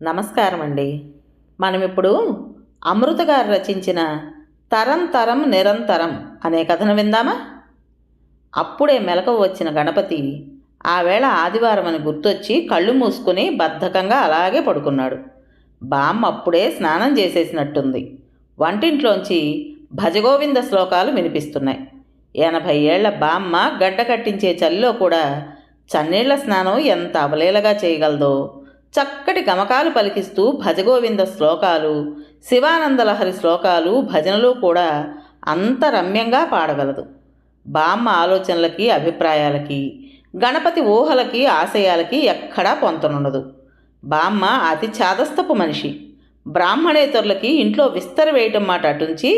నమస్కారం అండి. మనమిప్పుడు అమృత గారు రచించిన 'తరం తరం నిరంతరం' అనే కథను విందామా? అప్పుడే మెలకువ వచ్చిన గణపతి ఆ వేళ ఆదివారం అని గుర్తొచ్చి కళ్ళు మూసుకుని బద్ధకంగా అలాగే పడుకున్నాడు. బామ్మ అప్పుడే స్నానం చేసేసినట్టుంది. వంటింట్లోంచి భజగోవింద శ్లోకాలు వినిపిస్తున్నాయి. 80 ఏళ్ల బామ్మ గడ్డ కట్టించే చలిలో కూడా చన్నీళ్ల స్నానం ఎంత అవలీలగా చేయగలదో, చక్కటి గమకాలు పలికిస్తూ భజగోవింద శ్లోకాలు, శివానందలహరి శ్లోకాలు, భజనలు కూడా అంత రమ్యంగా పాడగలదు. బామ్మ ఆలోచనలకి, అభిప్రాయాలకి, గణపతి ఊహలకి, ఆశయాలకి ఎక్కడా పొంతనుండదు. బామ్మ అతి చాదస్తపు మనిషి. బ్రాహ్మణేతరులకి ఇంట్లో విస్తర వేయటం మాట అటుంచి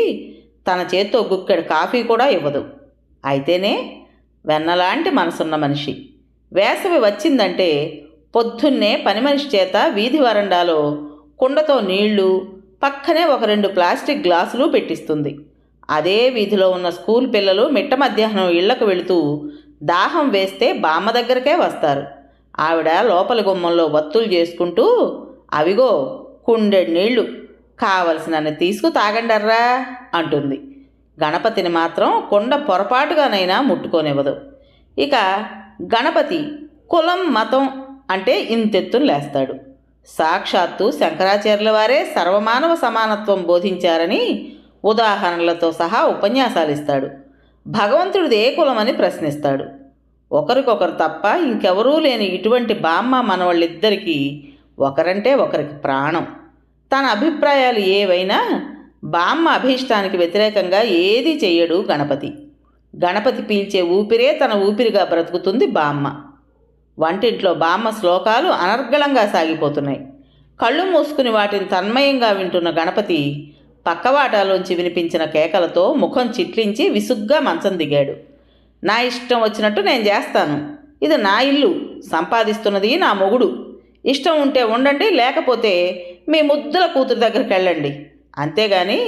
తన చేత్తో గుక్కెడు కాఫీ కూడా ఇవ్వదు. అయితేనే వెన్నలాంటి మనసున్న మనిషి. వేసవి వచ్చిందంటే పొద్దున్నే పని మనిషి చేత వీధి వరండాలో కుండతో నీళ్లు, పక్కనే ఒక 2 ప్లాస్టిక్ గ్లాసులు పెట్టిస్తుంది. అదే వీధిలో ఉన్న స్కూల్ పిల్లలు మిట్ట మధ్యాహ్నం ఇళ్లకు వెళుతూ దాహం వేస్తే బామ్మ దగ్గరకే వస్తారు. ఆవిడ లోపలి గుమ్మంలో వత్తులు చేసుకుంటూ, అవిగో కుండెడు నీళ్లు, కావలసినన్ని తీసుకు తాగండర్రా అంటుంది. గణపతిని మాత్రం కుండ పొరపాటుగానైనా ముట్టుకోనివ్వదు. ఇక గణపతి కులం, మతం అంటే ఇంతెత్తును లేస్తాడు. సాక్షాత్తు శంకరాచార్యుల వారే సర్వమానవ సమానత్వం బోధించారని ఉదాహరణలతో సహా ఉపన్యాసాలు ఇస్తాడు. భగవంతుడిది ఏ కులమని ప్రశ్నిస్తాడు. ఒకరికొకరు తప్ప ఇంకెవరూ లేని ఇటువంటి బామ్మ మనవాళ్ళిద్దరికీ ఒకరంటే ఒకరికి ప్రాణం. తన అభిప్రాయాలు ఏవైనా బామ్మ అభీష్టానికి వ్యతిరేకంగా ఏదీ చెయ్యడు గణపతి. గణపతి పీల్చే ఊపిరే తన ఊపిరిగా బ్రతుకుతుంది బామ్మ. వంటింట్లో బామ్మ శ్లోకాలు అనర్గళంగా సాగిపోతున్నాయి. కళ్ళు మూసుకుని వాటిని తన్మయంగా వింటున్న గణపతి పక్కవాటాలోంచి వినిపించిన కేకలతో ముఖం చిట్లించి విసుగ్గా మంచం దిగాడు. నా ఇష్టం వచ్చినట్టు నేను చేస్తాను. ఇది నా ఇల్లు, సంపాదిస్తున్నది నా మొగుడు. ఇష్టం ఉంటే ఉండండి, లేకపోతే మీ ముద్దుల కూతురు దగ్గరికి వెళ్ళండి. అంతేగాని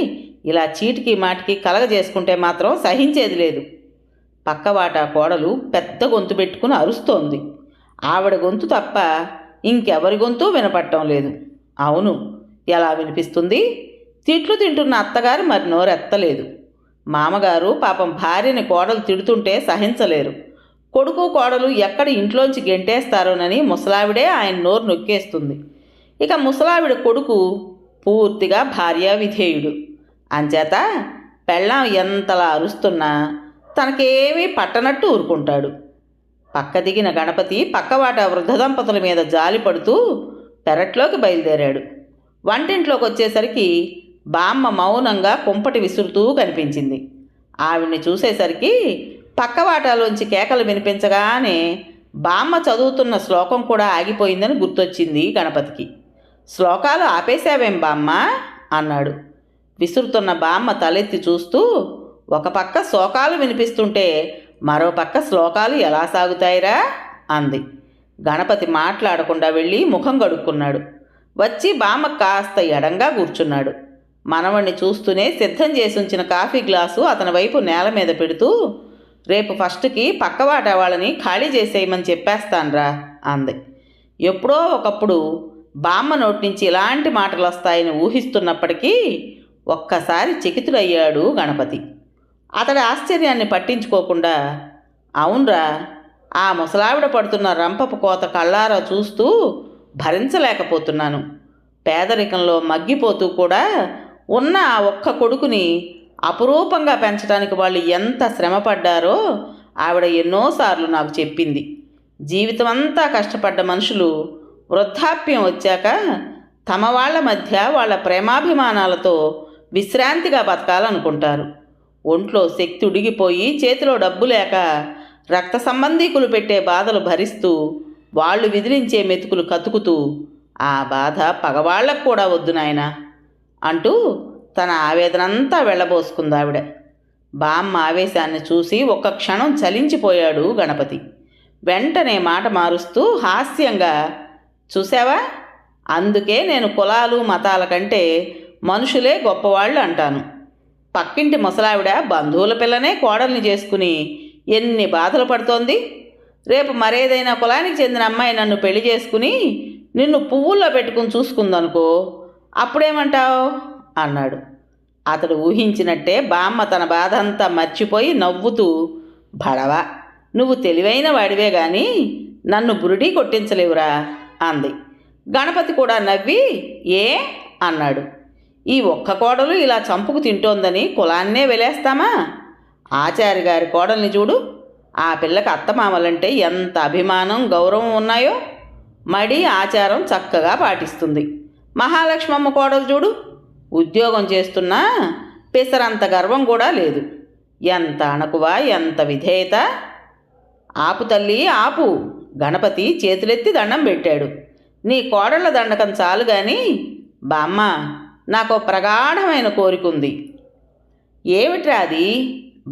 ఇలా చీటికి మాటికి కలగజేసుకుంటే మాత్రం సహించేది లేదు. పక్కవాటా కోడలు పెద్ద గొంతు పెట్టుకుని అరుస్తోంది. ఆవిడ గొంతు తప్ప ఇంకెవరి గొంతు వినపడటం లేదు. అవును, ఎలా వినిపిస్తుంది? తిట్లు తింటున్న అత్తగారు మరి నోరెత్తలేదు. మామగారు పాపం భార్యని కోడలు తిడుతుంటే సహించలేరు. కొడుకు కోడలు ఎక్కడ ఇంట్లోంచి గెంటేస్తారోనని ముసలావిడే ఆయన నోరు నొక్కేస్తుంది. ఇక ముసలావిడ కొడుకు పూర్తిగా భార్యా విధేయుడు. అంచేత పెళ్ళాం ఎంతలా అరుస్తున్నా తనకేమీ పట్టనట్టు ఊరుకుంటాడు. పక్క దిగిన గణపతి పక్కవాట వృద్ధ దంపతుల మీద జాలి పడుతూ పెరట్లోకి బయలుదేరాడు. వంటింట్లోకి వచ్చేసరికి బామ్మ మౌనంగా కుంపటి విసురుతూ కనిపించింది. ఆవిడ్ని చూసేసరికి పక్కవాటాలోంచి కేకలు వినిపించగానే బామ్మ చదువుతున్న శ్లోకం కూడా ఆగిపోయిందని గుర్తొచ్చింది గణపతికి. శ్లోకాలు ఆపేశావేం బామ్మ అన్నాడు. విసురుతున్న బామ్మ తలెత్తి చూస్తూ, ఒక పక్క శోకాలు వినిపిస్తుంటే మరో పక్క శ్లోకాలు ఎలా సాగుతాయిరా అంది. గణపతి మాట్లాడకుండా వెళ్ళి ముఖం కడుక్కున్నాడు. వచ్చి బామ్మ కాస్త ఎడంగా కూర్చున్నాడు. మనవణ్ణి చూస్తూనే సిద్ధం చేసుంచిన కాఫీ గ్లాసు అతని వైపు నేల మీద పెడుతూ, రేపు ఫస్ట్కి పక్కవాటా వాళ్ళని ఖాళీ చేసేయమని చెప్పేస్తాన్రా అంది. ఎప్పుడో ఒకప్పుడు బామ్మ నోటి నుంచి ఇలాంటి మాటలు వస్తాయని ఊహిస్తున్నప్పటికీ ఒక్కసారి చకితుడయ్యాడు గణపతి. అతడి ఆశ్చర్యాన్ని పట్టించుకోకుండా, అవునరా, ఆ ముసలావిడ పడుతున్న రంపపు కోత కళ్ళారా చూస్తూ భరించలేకపోతున్నాను. పేదరికంలో మగ్గిపోతూ కూడా ఉన్న ఆ ఒక్క కొడుకుని అపురూపంగా పెంచడానికి వాళ్ళు ఎంత శ్రమపడ్డారో ఆవిడ ఎన్నోసార్లు నాకు చెప్పింది. జీవితమంతా కష్టపడ్డ మనుషులు వృద్ధాప్యం వచ్చాక తమ వాళ్ళ మధ్య వాళ్ళ ప్రేమాభిమానాలతో విశ్రాంతిగా బతకాలనుకుంటారు. ఒంట్లో శక్తి ఉడిగిపోయి చేతిలో డబ్బు లేక రక్త సంబంధీకులు పెట్టే బాధలు భరిస్తూ వాళ్ళు విదిలించే మెతుకులు కతుకుతూ, ఆ బాధ పగవాళ్లకు కూడా వద్దు నాయనా అంటూ తన ఆవేదనంతా వెళ్ళబోసుకుంది ఆవిడ. బామ్మ ఆవేశాన్ని చూసి ఒక్క క్షణం చలించిపోయాడు గణపతి. వెంటనే మాట మారుస్తూ హాస్యంగా, చూసావా, అందుకే నేను కులాలు మతాల కంటే మనుషులే గొప్పవాళ్ళు అంటాను. పక్కింటి ముసలావిడ బంధువుల పిల్లనే కోడల్ని చేసుకుని ఎన్ని బాధలు పడుతోంది. రేపు మరేదైనా కులానికి చెందిన అమ్మాయి నన్ను పెళ్లి చేసుకుని నిన్ను పువ్వుల్లో పెట్టుకుని చూసుకుందనుకో, అప్పుడేమంటావు అన్నాడు. అతడు ఊహించినట్టే బామ్మ తన బాధ అంతా మర్చిపోయి నవ్వుతూ, భడవా, నువ్వు తెలివైన వాడివే గాని నన్ను బురుడీ కొట్టించలేవురా అంది. గణపతి కూడా నవ్వి, ఏ అన్నాడు. ఈ ఒక్క కోడలు ఇలా చంపుకు తింటోందని కులాన్నే వెలేస్తామా? ఆచారి గారి కోడల్ని చూడు, ఆ పిల్లకి అత్తమామలంటే ఎంత అభిమానం గౌరవం ఉన్నాయో, మడి ఆచారం చక్కగా పాటిస్తుంది. మహాలక్ష్మమ్మ కోడలు చూడు, ఉద్యోగం చేస్తున్నా పిసరంత గర్వం కూడా లేదు. ఎంత అణకువ, ఎంత విధేయత. ఆపు తల్లి ఆపు, గణపతి చేతులెత్తి దండం పెట్టాడు. నీ కోడళ్ల దండకం చాలు గాని బామ్మ, నాకు ప్రగాఢమైన కోరికుంది. ఏమిట్రా అది?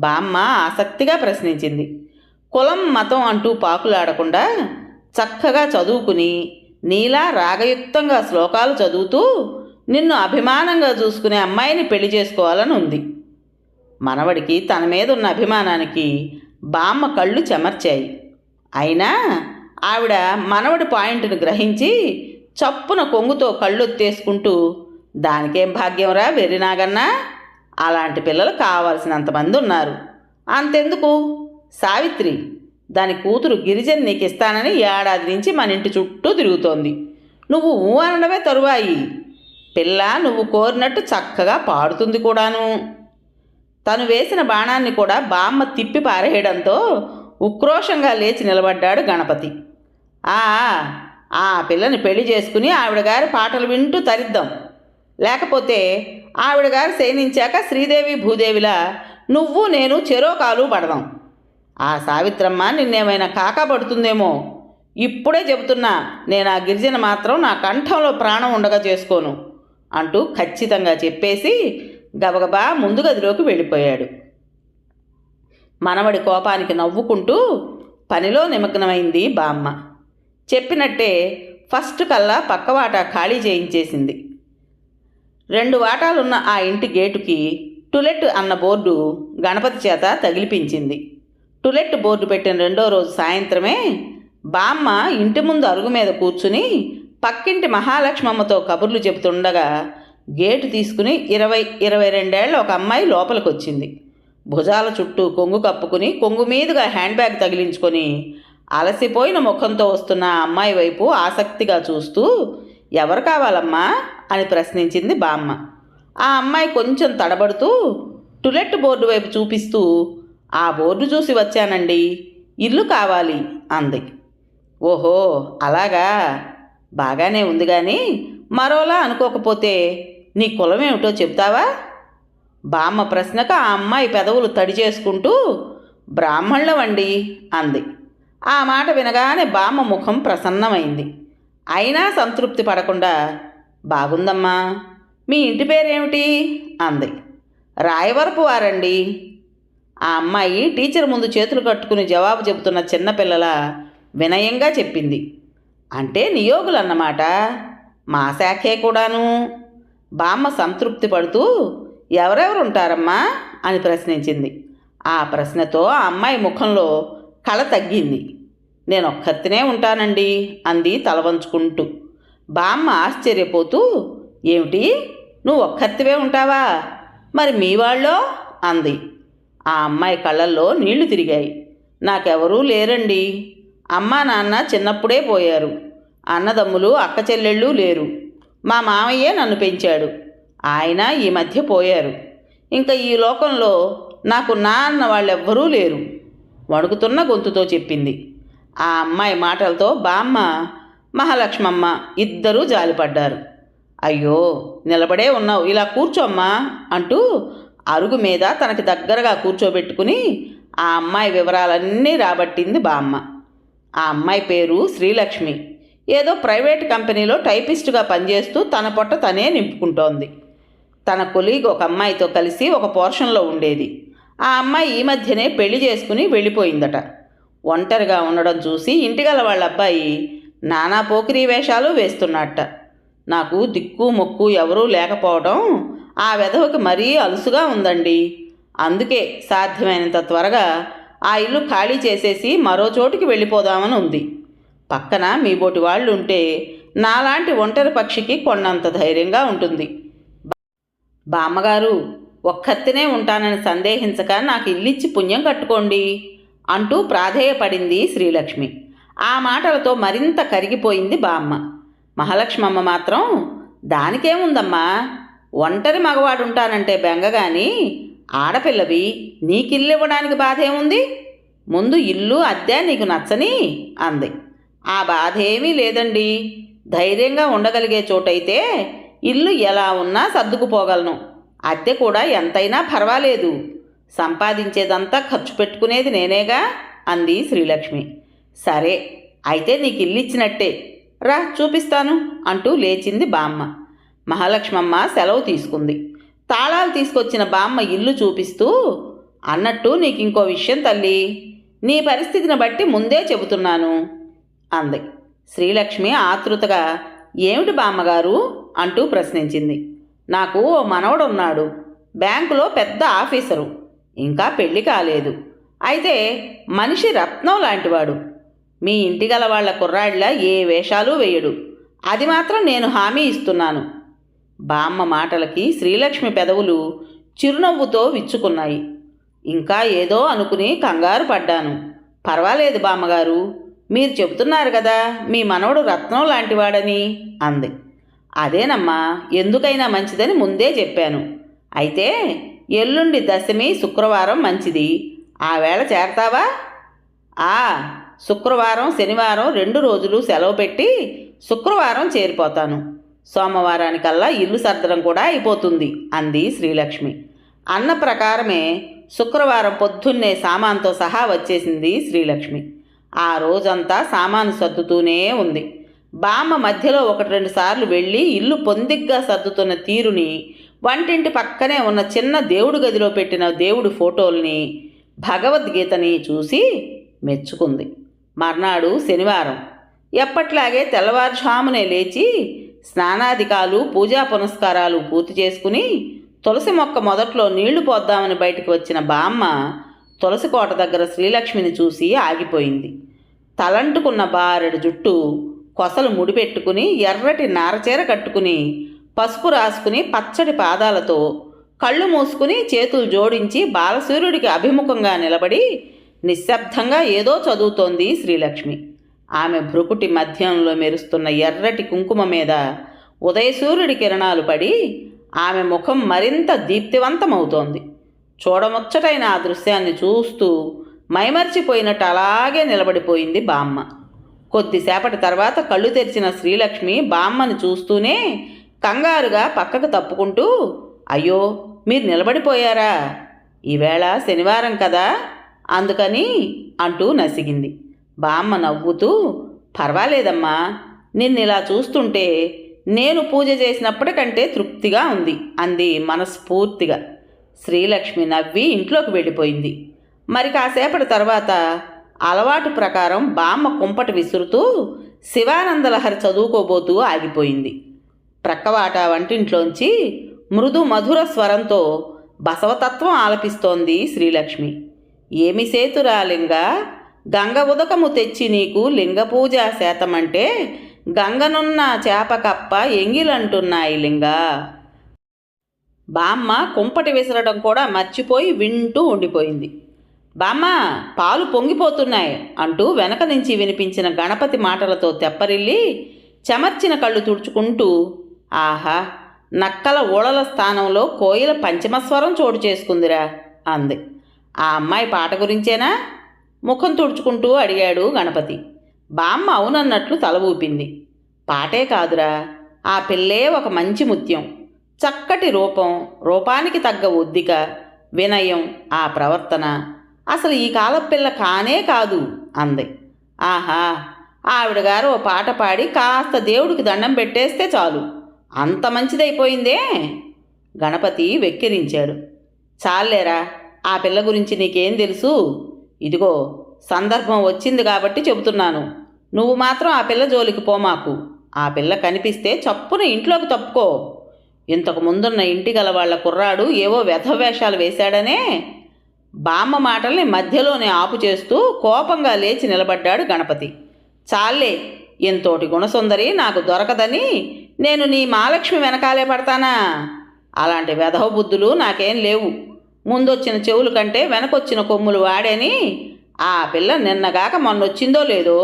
బామ్మ ఆసక్తిగా ప్రశ్నించింది. కులం మతం అంటూ పాకులాడకుండా చక్కగా చదువుకుని నీలా రాగయుక్తంగా శ్లోకాలు చదువుతూ నిన్ను అభిమానంగా చూసుకునే అమ్మాయిని పెళ్లి చేసుకోవాలని ఉంది. మనవడికి తన మీద ఉన్న అభిమానానికి బామ్మ కళ్ళు చెమర్చాయి. అయినా ఆవిడ మనవడి పాయింట్ను గ్రహించి చప్పున కొంగుతో కళ్ళొత్తేసుకుంటూ, దానికేం భాగ్యంరా వెర్రినాగన్నా, అలాంటి పిల్లలు కావాల్సినంతమంది ఉన్నారు. అంతెందుకు, సావిత్రి దాని కూతురు గిరిజని నీకు ఇస్తానని ఏడాది నుంచి మన ఇంటి చుట్టూ తిరుగుతోంది. నువ్వు ఊ అనడమే తరువాయి. పిల్ల నువ్వు కోరినట్టు చక్కగా పాడుతుంది కూడాను. తను వేసిన బాణాన్ని కూడా బామ్మ తిప్పి పారేయడంతో ఉక్రోషంగా లేచి నిలబడ్డాడు గణపతి. ఆ పిల్లని పెళ్లి చేసుకుని ఆవిడ గారి పాటలు వింటూ తరిద్దాం. లేకపోతే ఆవిడ గారు శయనించాక శ్రీదేవి భూదేవిలా నువ్వు నేను చెరో కాలు పడదాం. ఆ సావిత్రమ్మ నిన్నేమైనా కాకాపడుతుందేమో. ఇప్పుడే చెబుతున్నా, నేను ఆ గిరిజన మాత్రం నా కంఠంలో ప్రాణం ఉండగా చేసుకోను అంటూ ఖచ్చితంగా చెప్పేసి గబగబా ముందు గదిలోకి వెళ్ళిపోయాడు. మనవడి కోపానికి నవ్వుకుంటూ పనిలో నిమగ్నమైంది బామ్మ. చెప్పినట్టే ఫస్ట్ కల్లా పక్కవాటా ఖాళీ చేయించేసింది. 2 వాటాలున్న ఆ ఇంటి గేటుకి టులెట్ అన్న బోర్డు గణపతి చేత తగిలిపించింది. టులెట్ బోర్డు పెట్టిన 2వ రోజు సాయంత్రమే బామ్మ ఇంటి ముందు అరుగు మీద కూర్చుని పక్కింటి మహాలక్ష్మమ్మతో కబుర్లు చెబుతుండగా గేటు తీసుకుని 22 ఏళ్ల ఒక అమ్మాయి లోపలికి వచ్చింది. భుజాల చుట్టూ కొంగు కప్పుకుని కొంగు మీదుగా హ్యాండ్ బ్యాగ్ తగిలించుకొని అలసిపోయిన ముఖంతో వస్తున్న ఆ అమ్మాయి వైపు ఆసక్తిగా చూస్తూ, ఎవరు కావాలమ్మా అని ప్రశ్నించింది బామ్మ. ఆ అమ్మాయి కొంచెం తడబడుతూ టులెట్ బోర్డు వైపు చూపిస్తూ, ఆ బోర్డు చూసి వచ్చానండి, ఇల్లు కావాలి అంది. ఓహో అలాగా, బాగానే ఉంది కానీ మరోలా అనుకోకపోతే నీ కులమేమిటో చెప్తావా? బామ్మ ప్రశ్నకు ఆ అమ్మాయి పెదవులు తడి చేసుకుంటూ, బ్రాహ్మణులవండి అంది. ఆ మాట వినగానే బామ్మ ముఖం ప్రసన్నమైంది. అయినా సంతృప్తి పడకుండా, బాగుందమ్మా, మీ ఇంటి పేరేమిటి అంది. రాయవరపు వారండి. ఆ అమ్మాయి టీచర్ ముందు చేతులు కట్టుకుని జవాబు చెబుతున్న చిన్నపిల్లల వినయంగా చెప్పింది. అంటే నియోగులన్నమాట, మా శాఖే కూడాను. బామ్మ సంతృప్తి పడుతూ, ఎవరెవరు ఉంటారమ్మా అని ప్రశ్నించింది. ఆ ప్రశ్నతో ఆ అమ్మాయి ముఖంలో కళ తగ్గింది. నేనొక్కరినే ఉంటానండి అంది తల వంచుకుంటూ. బామ్మ ఆశ్చర్యపోతూ, ఏమిటి, నువ్వు ఒక్కరివే ఉంటావా? మరి మీ వాళ్ళో అంది. ఆ అమ్మాయి కళ్ళల్లో నీళ్లు తిరిగాయి. నాకెవరూ లేరండి. అమ్మా నాన్న చిన్నప్పుడే పోయారు. అన్నదమ్ములు అక్క చెల్లెళ్ళు లేరు. మా మామయ్యే నన్ను పెంచాడు. ఆయన ఈ మధ్య పోయారు. ఇంకా ఈ లోకంలో నాకు నా అన్న వాళ్ళెవ్వరూ లేరు వణుకుతున్న గొంతుతో చెప్పింది. ఆ అమ్మాయి మాటలతో బామ్మ మహాలక్ష్మమ్మ ఇద్దరూ జాలిపడ్డారు. అయ్యో నిలబడే ఉన్నావు, ఇలా కూర్చోమ్మా అంటూ అరుగు మీద తనకి దగ్గరగా కూర్చోబెట్టుకుని ఆ అమ్మాయి వివరాలన్నీ రాబట్టింది బామ్మ. ఆ అమ్మాయి పేరు శ్రీలక్ష్మి. ఏదో ప్రైవేట్ కంపెనీలో టైపిస్టుగా పనిచేస్తూ తన పొట్ట తనే నింపుకుంటోంది. తన కొలీగ్ ఒక అమ్మాయితో కలిసి ఒక పోర్షన్లో ఉండేది. ఆ అమ్మాయి ఈ మధ్యనే పెళ్లి చేసుకుని వెళ్ళిపోయిందట. ఒంటరిగా ఉండడం చూసి ఇంటిగల వాళ్ళ అబ్బాయి నానా పోకిరీ వేషాలు వేస్తున్నట్ట. నాకు దిక్కు మొక్కు ఎవరూ లేకపోవడం ఆ వెధవకి మరీ అలుసుగా ఉందండి. అందుకే సాధ్యమైనంత త్వరగా ఆ ఇల్లు ఖాళీ చేసేసి మరో చోటికి వెళ్ళిపోదామని ఉంది. పక్కన మీ బోటి వాళ్ళు ఉంటే నాలాంటి ఒంటరి పక్షికి కొన్నంత ధైర్యంగా ఉంటుంది. బామ్మగారు, ఒక్కతినే ఉంటానని సందేహించక నాకు ఇల్లిచ్చి పుణ్యం కట్టుకోండి అంటూ ప్రాధేయపడింది శ్రీలక్ష్మి. ఆ మాటలతో మరింత కరిగిపోయింది బామ్మ. మహాలక్ష్మమ్మ మాత్రం, దానికేముందమ్మా, ఒంటరి మగవాడుంటానంటే బెంగగాని ఆడపిల్లవి నీకిల్లు ఇవ్వడానికి బాధేముంది? ముందు ఇల్లు అద్దె నీకు నచ్చని అంది. ఆ బాధేమీ లేదండి. ధైర్యంగా ఉండగలిగే చోటైతే ఇల్లు ఎలా ఉన్నా సర్దుకుపోగలను. అద్దె కూడా ఎంతైనా పర్వాలేదు. సంపాదించేదంతా ఖర్చు పెట్టుకునేది నేనేగా అంది శ్రీలక్ష్మి. సరే, అయితే నీకు ఇల్లు ఇచ్చినట్టే. రా చూపిస్తాను అంటూ లేచింది బామ్మ. మహాలక్ష్మమ్మ సెలవు తీసుకుంది. తాళాలు తీసుకొచ్చిన బామ్మ ఇల్లు చూపిస్తూ, అన్నట్టు నీకు ఇంకో విషయం తల్లి, నీ పరిస్థితిని బట్టి ముందే చెబుతున్నాను అంది. శ్రీలక్ష్మి ఆతృతగా, ఏమిటి బామ్మగారు అంటూ ప్రశ్నించింది. నాకు ఓ మనవడున్నాడు. బ్యాంకులో పెద్ద ఆఫీసరు. ఇంకా పెళ్లి కాలేదు. అయితే మనిషి రత్నం లాంటివాడు. మీ ఇంటిగల వాళ్ళ కుర్రాడిలా ఏ వేషాలు వేయడు. అది మాత్రం నేను హామీ ఇస్తున్నాను. బామ్మ మాటలకి శ్రీలక్ష్మి పెదవులు చిరునవ్వుతో విచ్చుకున్నాయి. ఇంకా ఏదో అనుకుని కంగారు పడ్డాను. పర్వాలేదు బామ్మగారు, మీరు చెబుతున్నారు కదా మీ మనవడు రత్నం లాంటివాడని అంది. అదేనమ్మా, ఎందుకైనా మంచిదని ముందే చెప్పాను. అయితే ఎల్లుండి దశమి శుక్రవారం మంచిది. ఆ వేళ చేరతావా? శుక్రవారం శనివారం 2 రోజులు సెలవు పెట్టి శుక్రవారం చేరిపోతాను. సోమవారానికల్లా ఇల్లు సర్దడం కూడా అయిపోతుంది అంది శ్రీలక్ష్మి. అన్న ప్రకారమే శుక్రవారం పొద్దున్నే సామాన్తో సహా వచ్చేసింది శ్రీలక్ష్మి. ఆ రోజంతా సామాను సర్దుతూనే ఉంది. బామ్మ మధ్యలో 1-2 సార్లు వెళ్ళి ఇల్లు పొందిగ్గా సర్దుతున్న తీరుని, వంటింటి పక్కనే ఉన్న చిన్న దేవుడి గదిలో పెట్టిన దేవుడి ఫోటోల్ని, భగవద్గీతని చూసి మెచ్చుకుంది. మర్నాడు శనివారం. ఎప్పట్లాగే తెల్లవారుజామునే లేచి స్నానాధికాలు పూజా పునస్కారాలు పూర్తి చేసుకుని తులసి మొక్క మొదట్లో నీళ్లు పోద్దామని బయటికి వచ్చిన బామ్మ తులసి కోట దగ్గర శ్రీలక్ష్మిని చూసి ఆగిపోయింది. తలంటుకున్న బారెడు జుట్టు, కొసలు ముడిపెట్టుకుని ఎర్రటి నారచీర కట్టుకుని పసుపు రాసుకుని పచ్చడి పాదాలతో కళ్ళు మూసుకుని చేతులు జోడించి బాలసూర్యుడికి అభిముఖంగా నిలబడి నిశ్శబ్దంగా ఏదో చదువుతోంది శ్రీలక్ష్మి. ఆమె భ్రుకుటి మధ్యంలో మెరుస్తున్న ఎర్రటి కుంకుమ మీద ఉదయసూర్యుడి కిరణాలు పడి ఆమె ముఖం మరింత దీప్తివంతమవుతోంది. చూడముచ్చటైన ఆ దృశ్యాన్ని చూస్తూ మైమర్చిపోయినట్టు అలాగే నిలబడిపోయింది బామ్మ. కొద్దిసేపటి తర్వాత కళ్ళు తెరిచిన శ్రీలక్ష్మి బామ్మని చూస్తూనే కంగారుగా పక్కకు తప్పుకుంటూ, అయ్యో, మీరు నిలబడిపోయారా? ఈవేళ శనివారం కదా, అందుకని అంటూ నసిగింది. బామ్మ నవ్వుతూ, పర్వాలేదమ్మా, నిన్నిలా చూస్తుంటే నేను పూజ చేసినప్పటికంటే తృప్తిగా ఉంది అంది మనస్ఫూర్తిగా. శ్రీలక్ష్మి నవ్వి ఇంట్లోకి వెళ్ళిపోయింది. మరి కాసేపటి తర్వాత అలవాటు ప్రకారం బామ్మ కుంపటి విసురుతూ శివానందలహరి చదువుకోబోతూ ఆగిపోయింది. ప్రక్కవాట వంటింట్లోంచి మృదు మధుర స్వరంతో బసవతత్వం ఆలపిస్తోంది శ్రీలక్ష్మి. ఏమి సేతురా లింగ, గంగ ఉదకము తెచ్చి నీకు లింగ పూజ శాతమంటే గంగనున్న చేపకప్ప ఎంగిలంటున్నాయి లింగా. బామ్మ కుంపటి విసరడం కూడా మర్చిపోయి వింటూ ఉండిపోయింది. బామ్మ, పాలు పొంగిపోతున్నాయి అంటూ వెనక నుంచి వినిపించిన గణపతి మాటలతో తెప్పరిల్లి చెమర్చిన కళ్ళు తుడుచుకుంటూ, ఆహా, నక్కల ఊళల స్థానంలో కోయిల పంచమస్వరం చోటు చేసుకుందిరా అంది. ఆ అమ్మాయి పాట గురించేనా? ముఖం తుడుచుకుంటూ అడిగాడు గణపతి. బామ్మ అవునన్నట్లు తల ఊపింది. పాటే కాదురా, ఆ పిల్లే ఒక మంచి ముత్యం. చక్కటి రూపం, రూపానికి తగ్గ ఒద్దిక, వినయం, ఆ ప్రవర్తన అసలు ఈ కాలం పిల్ల కానే కాదు అంది. ఆహా, ఆవిడగారు ఓ పాట పాడి కాస్త దేవుడికి దండం పెట్టేస్తే చాలు, అంత మంచిదైపోయిందే. గణపతి వెక్కిరించాడు. చాలేరా, ఆ పిల్ల గురించి నీకేం తెలుసు? ఇదిగో సందర్భం వచ్చింది కాబట్టి చెబుతున్నాను. నువ్వు మాత్రం ఆ పిల్ల జోలికి పోమాకు. ఆ పిల్ల కనిపిస్తే చప్పున ఇంట్లోకి తప్పుకో. ఇంతకు ముందున్న ఇంటి గల వాళ్ళ కుర్రాడు ఏవో వ్యధవేషాలు వేశాడనే. బామ్మ మాటల్ని మధ్యలోనే ఆపు చేస్తూ కోపంగా లేచి నిలబడ్డాడు గణపతి. చాలే, ఇంతోటి గుణసుందరి నాకు దొరకదని నేను నీ మహాలక్ష్మి వెనకాలే పడతానా? అలాంటి వెధవ బుద్ధులు నాకేం లేవు. ముందొచ్చిన చెవులు కంటే వెనకొచ్చిన కొమ్ములు వాడని ఆ పిల్ల నిన్నగాక మొన్నొచ్చిందో లేదో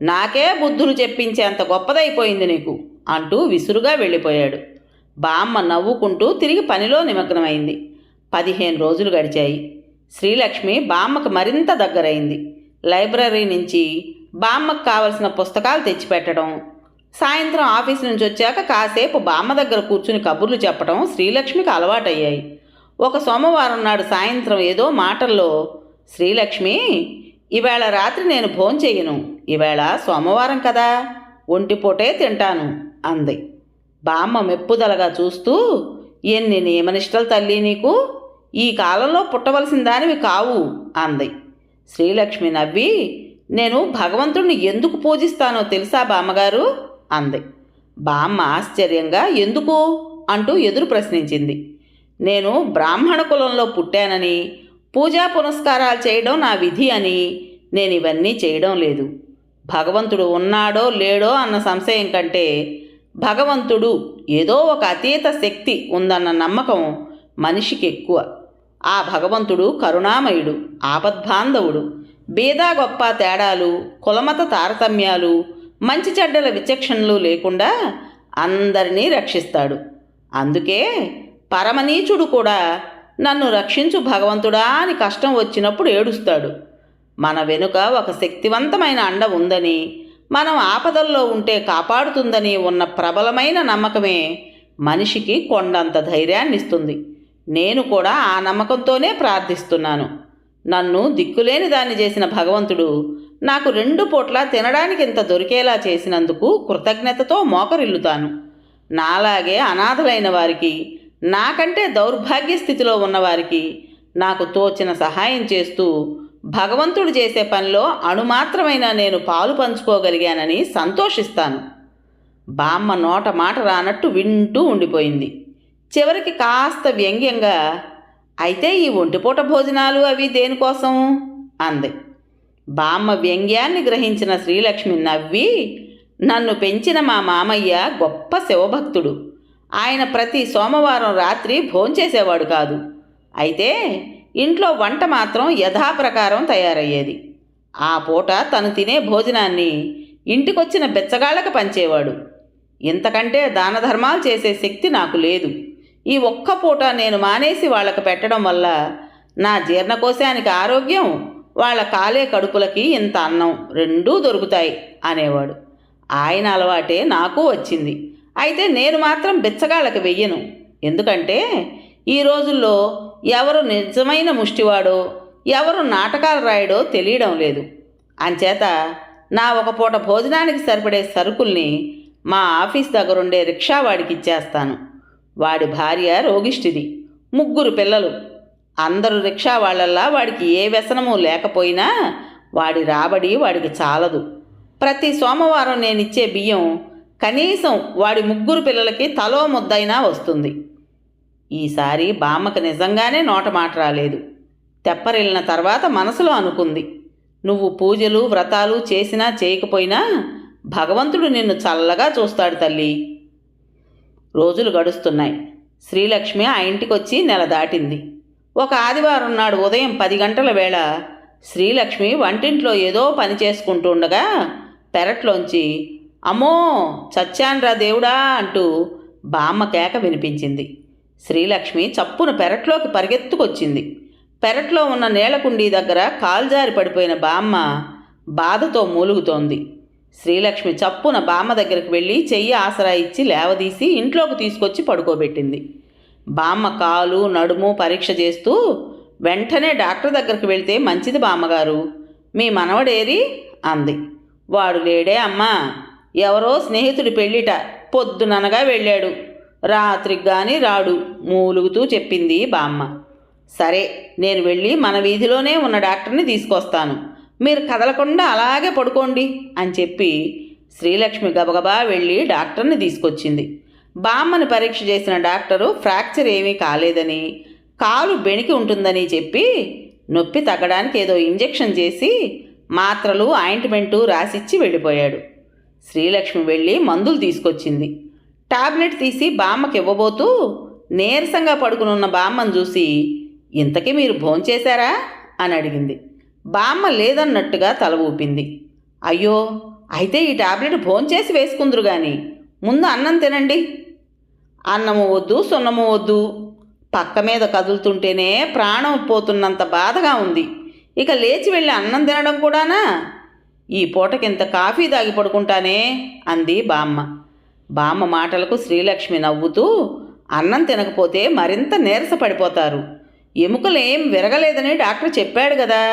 నాకే బుద్ధులు చెప్పించేంత గొప్పదైపోయింది నీకు అంటూ విసురుగా వెళ్ళిపోయాడు. బామ్మ నవ్వుకుంటూ తిరిగి పనిలో నిమగ్నమైంది. 15 రోజులు గడిచాయి. శ్రీలక్ష్మి బామ్మకు మరింత దగ్గరైంది. లైబ్రరీ నుంచి బామ్మకు కావలసిన పుస్తకాలు తెచ్చిపెట్టడం, సాయంత్రం ఆఫీస్ నుంచి వచ్చాక కాసేపు బామ్మ దగ్గర కూర్చుని కబుర్లు చెప్పడం శ్రీలక్ష్మికి అలవాటయ్యాయి. ఒక సోమవారం నాడు సాయంత్రం ఏదో మాటల్లో, శ్రీలక్ష్మి, ఈవేళ రాత్రి నేను భోంచెయ్యను, ఈవేళ సోమవారం కదా, ఒంటిపూటే తింటాను అంది. బామ్మ మెప్పుదలగా చూస్తూ, ఎన్ని నియమనిష్టలు తల్లి నీకు, ఈ కాలంలో పుట్టవలసిన దానివి కావు అంది. శ్రీలక్ష్మి నవ్వి, నేను భగవంతుణ్ణి ఎందుకు పూజిస్తానో తెలుసా బామ్మగారు అంది. బామ్మ ఆశ్చర్యంగా ఎందుకు అంటూ ఎదురు ప్రశ్నించింది. నేను బ్రాహ్మణ కులంలో పుట్టానని, పూజా పునస్కారాలు చేయడం నా విధి అని నేను ఇవన్నీ చేయడం లేదు. భగవంతుడు ఉన్నాడో లేడో అన్న సంశయం కంటే భగవంతుడు ఏదో ఒక అతీత శక్తి ఉందన్న నమ్మకం మనిషికి ఎక్కువ. ఆ భగవంతుడు కరుణామయుడు, ఆపద్బాంధవుడు, బీదా గొప్ప తేడాలు, కులమత తారతమ్యాలు, మంచి చెడ్డల విచక్షణలు లేకుండా అందరినీ రక్షిస్తాడు. అందుకే పరమనీచుడు కూడా నన్ను రక్షించు భగవంతుడా అని కష్టం వచ్చినప్పుడు ఏడుస్తాడు. మన వెనుక ఒక శక్తివంతమైన అండ ఉందని, మనం ఆపదల్లో ఉంటే కాపాడుతుందని ఉన్న ప్రబలమైన నమ్మకమే మనిషికి కొండంత ధైర్యాన్నిస్తుంది. నేను కూడా ఆ నమ్మకంతోనే ప్రార్థిస్తున్నాను. నన్ను దిక్కులేని దాన్ని చేసిన భగవంతుడు నాకు 2 పూట్ల తినడానికి ఇంత దొరికేలా చేసినందుకు కృతజ్ఞతతో మోకరిల్లుతాను. నాలాగే అనాథలైన వారికి, నాకంటే దౌర్భాగ్య స్థితిలో ఉన్నవారికి నాకు తోచిన సహాయం చేస్తూ భగవంతుడు చేసే పనిలో అణుమాత్రమైనా నేను పాలు పంచుకోగలిగానని సంతోషిస్తాను. బామ్మ నోట మాట రానట్టు వింటూ ఉండిపోయింది. చివరికి కాస్త వ్యంగ్యంగా, అయితే ఈ ఒంటిపూట భోజనాలు అవి దేనికోసం అంది. బామ్మ వ్యంగ్యాన్ని గ్రహించిన శ్రీలక్ష్మి నవ్వి, నన్ను పెంచిన మా మామయ్య గొప్ప శివభక్తుడు. ఆయన ప్రతి సోమవారం రాత్రి భోంచేసేవాడు కాదు. అయితే ఇంట్లో వంట మాత్రం యథాప్రకారం తయారయ్యేది. ఆ పూట తను తినే భోజనాన్ని ఇంటికొచ్చిన బెచ్చగాళ్లకు పంచేవాడు. ఇంతకంటే దాన ధర్మాలు చేసే శక్తి నాకు లేదు. ఈ ఒక్క పూట నేను మానేసి వాళ్ళకు పెట్టడం వల్ల నా జీర్ణకోశానికి ఆరోగ్యం, వాళ్ళ కాలే కడుపులకి ఇంత అన్నం రెండూ దొరుకుతాయి అనేవాడు. ఆయన అలవాటే నాకు వచ్చింది. అయితే నేను మాత్రం బిచ్చగాళ్ళకి వెయ్యను. ఎందుకంటే ఈ రోజుల్లో ఎవరు నిజమైన ముష్టివాడో, ఎవరు నాటకాలు రాయడో తెలియడం లేదు. అంచేత నా ఒక పూట భోజనానికి సరిపడే సరుకుల్ని మా ఆఫీస్ దగ్గరుండే రిక్షావాడికి ఇచ్చేస్తాను. వాడి భార్య రోగిష్టిది, 3 పిల్లలు. అందరూ రిక్షా వాళ్ళల్లా వాడికి ఏ వ్యసనము లేకపోయినా వాడి రాబడి వాడికి చాలదు. ప్రతి సోమవారం నేనిచ్చే బియ్యం కనీసం వాడి 3 పిల్లలకి తలో ముద్దైనా వస్తుంది. ఈసారి బామ్మకు నిజంగానే నోట మాట రాలేదు. తెప్పరిల్లిన తర్వాత మనసులో అనుకుంది, నువ్వు పూజలు వ్రతాలు చేసినా చేయకపోయినా భగవంతుడు నిన్ను చల్లగా చూస్తాడు తల్లి. రోజులు గడుస్తున్నాయి. శ్రీలక్ష్మి ఆ ఇంటికొచ్చి నెల దాటింది. ఒక ఆదివారం నాడు ఉదయం 10 గంటల వేళ శ్రీలక్ష్మి వంటింట్లో ఏదో పని చేసుకుంటూ ఉండగా పెరట్లోంచి, అమ్మో చచ్చాన్రా దేవుడా అంటూ బామ్మ కేక వినిపించింది. శ్రీలక్ష్మి చప్పున పెరట్లోకి పరిగెత్తుకొచ్చింది. పెరట్లో ఉన్న నీళ్లకుండీ దగ్గర కాల్జారి పడిపోయిన బామ్మ బాధతో మూలుగుతోంది. శ్రీలక్ష్మి చప్పున బామ్మ దగ్గరికి వెళ్ళి చెయ్యి ఆసరా ఇచ్చి లేవదీసి ఇంట్లోకి తీసుకొచ్చి పడుకోబెట్టింది. బామ్మ కాలు నడుము పరీక్ష చేస్తూ, వెంటనే డాక్టర్ దగ్గరికి వెళ్తే మంచిది బామ్మగారు, మీ మనవడేరి అంది. వాడు లేడే అమ్మా, ఎవరో స్నేహితుడి పెళ్ళిట పొద్దుననగా వెళ్ళాడు, రాత్రికి కానీ రాడు మూలుగుతూ చెప్పింది బామ్మ. సరే, నేను వెళ్ళి మన వీధిలోనే ఉన్న డాక్టర్ని తీసుకొస్తాను, మీరు కదలకుండా అలాగే పడుకోండి అని చెప్పి శ్రీలక్ష్మి గబగబా వెళ్ళి డాక్టర్ని తీసుకొచ్చింది. బామ్మని పరీక్ష చేసిన డాక్టరు ఫ్రాక్చర్ ఏమీ కాలేదని, కాలు బెణికి ఉంటుందని చెప్పి నొప్పి తగ్గడానికి ఏదో ఇంజెక్షన్ చేసి మాత్రలు ఆయింట్మెంటు రాసిచ్చి వెళ్ళిపోయాడు. శ్రీలక్ష్మి వెళ్ళి మందులు తీసుకొచ్చింది. టాబ్లెట్ తీసి బామ్మకి ఇవ్వబోతూ నీరసంగా పడుకునున్న బామ్మను చూసి, ఇంతకీ మీరు భోంచేశారా అని అడిగింది. బామ్మ లేదన్నట్టుగా తల ఊపింది. అయ్యో, అయితే ఈ టాబ్లెట్ భోంచేసి వేసుకుందరు గాని ముందు అన్నం తినండి. అన్నము వద్దు, సున్నము వద్దు. పక్క మీద కదులుతుంటేనే ప్రాణం పోతున్నంత బాధగా ఉంది. ఇక లేచి వెళ్ళి అన్నం తినడం కూడానా? ఈ పూటకింత కాఫీ తాగి పడుకుంటానే అంది బామ్మ. బామ్మ మాటలకు శ్రీలక్ష్మి నవ్వుతూ, అన్నం తినకపోతే మరింత నీరస పడిపోతారు. ఎముకలేం విరగలేదని డాక్టర్ చెప్పాడు కదా.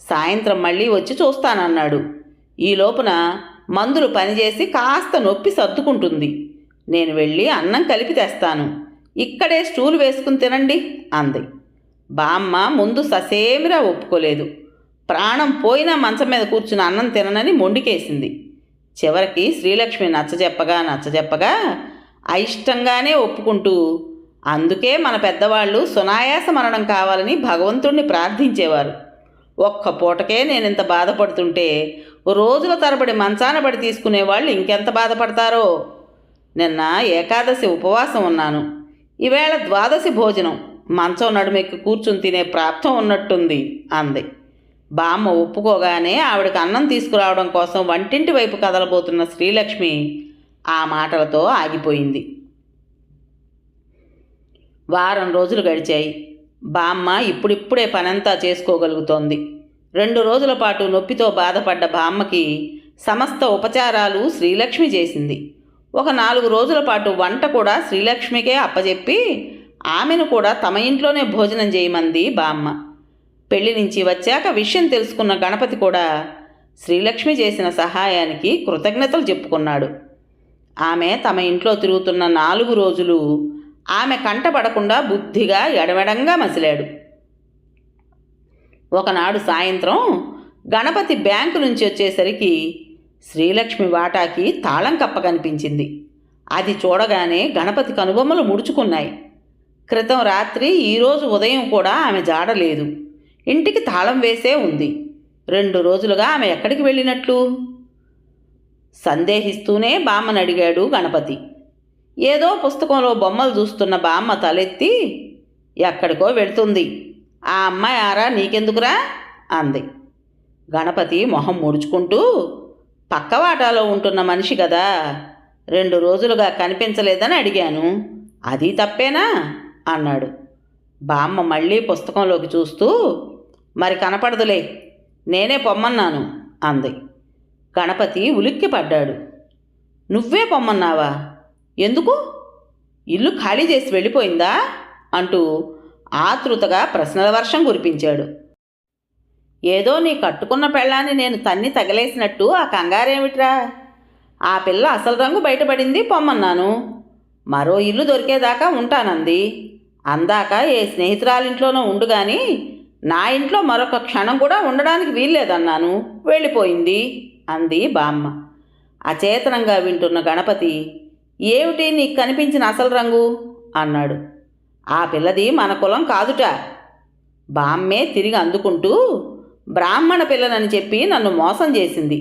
సాయంత్రం మళ్ళీ వచ్చి చూస్తానన్నాడు. ఈ లోపున మందులు పనిచేసి కాస్త నొప్పి సర్దుకుంటుంది. నేను వెళ్ళి అన్నం కలిపి తెస్తాను. ఇక్కడే స్టూలు వేసుకుని తినండి అంది. బామ్మ ముందు ససేమిరా ఒప్పుకోలేదు. ప్రాణం పోయినా మంచం మీద కూర్చుని అన్నం తిననని మొండికేసింది. చివరికి శ్రీలక్ష్మి నచ్చజెప్పగా అయిష్టంగానే ఒప్పుకుంటూ, అందుకే మన పెద్దవాళ్ళు సునాయాస మరణం కావాలని భగవంతుణ్ణి ప్రార్థించేవారు. ఒక్క పూటకే నేనింత బాధపడుతుంటే రోజుల తరబడి మంచాన పడి తీసుకునేవాళ్ళు ఇంకెంత బాధపడతారో. నిన్న ఏకాదశి ఉపవాసం ఉన్నాను. ఈవేళ ద్వాదశి భోజనం. మంచం నడుమెక్కి కూర్చుని తినే ప్రాప్తం ఉన్నట్టుంది అంది. బామ్మ ఒప్పుకోగానే ఆవిడకి అన్నం తీసుకురావడం కోసం వంటింటి వైపు కదలబోతున్న శ్రీలక్ష్మి ఆ మాటలతో ఆగిపోయింది. వారం రోజులు గడిచాయి. బామ్మ ఇప్పుడిప్పుడే పనంతా చేసుకోగలుగుతోంది. 2 రోజుల పాటు నొప్పితో బాధపడ్డ బామ్మకి సమస్త ఉపచారాలు శ్రీలక్ష్మి చేసింది. ఒక 4 రోజుల పాటు వంట కూడా శ్రీలక్ష్మికే అప్పజెప్పి ఆమెను కూడా తమ ఇంట్లోనే భోజనం చేయమంది బామ్మ. పెళ్లి నుంచి వచ్చాక విషయం తెలుసుకున్న గణపతి కూడా శ్రీలక్ష్మి చేసిన సహాయానికి కృతజ్ఞతలు చెప్పుకున్నాడు. ఆమె తమ ఇంట్లో తిరుగుతున్న 4 రోజులు ఆమె కంటపడకుండా బుద్ధిగా ఎడమెడంగా మసిలాడు. ఒకనాడు సాయంత్రం గణపతి బ్యాంకు నుంచి వచ్చేసరికి శ్రీలక్ష్మి వాటాకి తాళం కప్ప కనిపించింది. అది చూడగానే గణపతి కనుబొమ్మలు ముడుచుకున్నాయి. క్రితం రాత్రి ఈరోజు ఉదయం కూడా ఆమె జాడలేదు. ఇంటికి తాళం వేసే ఉంది. 2 రోజులుగా ఆమె ఎక్కడికి వెళ్ళినట్లు? సందేహిస్తూనే బామ్మని అడిగాడు గణపతి. ఏదో పుస్తకంలో బొమ్మలు చూస్తున్న బామ్మ తలెత్తి, ఎక్కడికో వెళుతుంది. ఆ అమ్మాయి ఆరా నీకెందుకురా అంది. గణపతి మొహం ముడుచుకుంటూ, పక్కవాటాలో ఉంటున్న మనిషి కదా, 2 రోజులుగా కనిపించలేదని అడిగాను. అది తప్పేనా అన్నాడు. బామ్మ మళ్ళీ పుస్తకంలోకి చూస్తూ, మరి కనపడదులే, నేనే పొమ్మన్నాను అంది. గణపతి ఉలిక్కిపడ్డాడు. నువ్వే పొమ్మన్నావా? ఎందుకు? ఇల్లు ఖాళీ చేసి వెళ్ళిపోయిందా అంటూ ఆతృతగా ప్రశ్నల వర్షం కురిపించాడు. ఏదో నీ కట్టుకున్న పెళ్ళాన్ని నేను తన్ని తగలేసినట్టు ఆ కంగారేమిట్రా? ఆ పిల్ల అసలు రంగు బయటపడింది, పొమ్మన్నాను. మరో ఇల్లు దొరికేదాకా ఉంటానంది. అందాక ఏ స్నేహితురాలింట్లోనో ఉండు గాని నా ఇంట్లో మరొక క్షణం కూడా ఉండడానికి వీల్లేదన్నాను. వెళ్ళిపోయింది అంది బామ్మ. అచేతనంగా వింటున్న గణపతి, ఏమిటి నీకు కనిపించిన అసలు రంగు అన్నాడు. ఆ పిల్లది మన కులం కాదుట. బామ్మే తిరిగి అందుకుంటూ, బ్రాహ్మణ పిల్లనని చెప్పి నన్ను మోసం చేసింది.